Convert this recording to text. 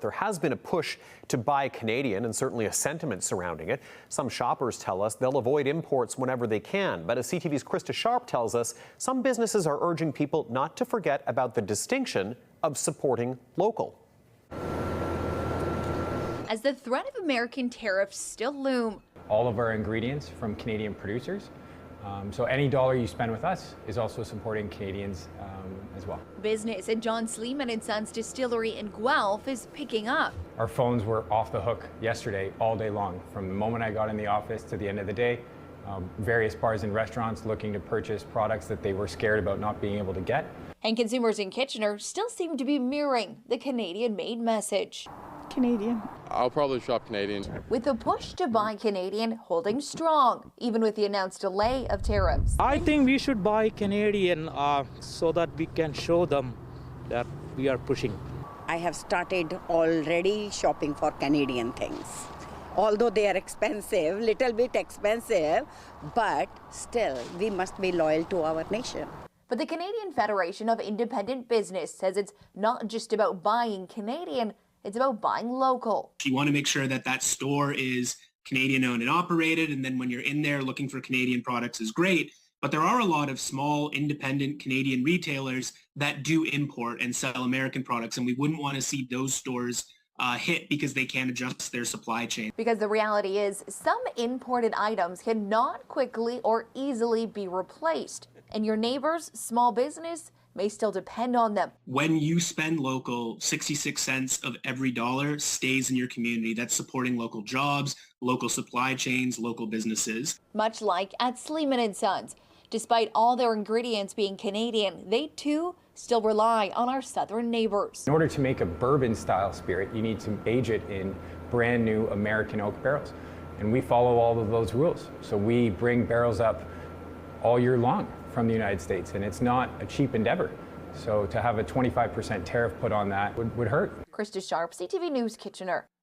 There has been a push to buy Canadian and certainly a sentiment surrounding it. Some shoppers tell us they'll avoid imports whenever they can. But as CTV's Krista Sharpe tells us, some businesses are urging people not to forget about the distinction of supporting local. As the threat of American tariffs still loom, all of our ingredients from Canadian producers. So any dollar you spend with us is also supporting Canadians as well. Business at John Sleeman and Sons Distillery in Guelph is picking up. Our phones were off the hook yesterday all day long. From the moment I got in the office to the end of the day, various bars and restaurants looking to purchase products that they were scared about not being able to get. And consumers in Kitchener still seem to be mirroring the Canadian-made message. Canadian. I'll probably shop Canadian. With the push to buy Canadian holding strong, even with the announced delay of tariffs. I think we should buy Canadian so that we can show them that we are pushing. I have started already shopping for Canadian things. Although they are expensive, little bit expensive, but still we must be loyal to our nation. But the Canadian Federation of Independent Business says it's not just about buying Canadian, it's about buying local. You want to make sure that that store is Canadian owned and operated, and then when you're in there looking for Canadian products is great. But there are a lot of small independent Canadian retailers that do import and sell American products, and we wouldn't want to see those stores hit because they can't adjust their supply chain. Because the reality is some imported items cannot quickly or easily be replaced, and your neighbor's small business may still depend on them. When you spend local, 66 cents of every dollar stays in your community. That's supporting local jobs, local supply chains, local businesses. Much like at Sleeman and Sons. Despite all their ingredients being Canadian, they too still rely on our southern neighbors. In order to make a bourbon-style spirit, you need to age it in brand new American oak barrels. And we follow all of those rules. So we bring barrels up all year long from the United States, and it's not a cheap endeavor. So to have a 25% tariff put on that would hurt. Krista Sharpe, CTV News, Kitchener.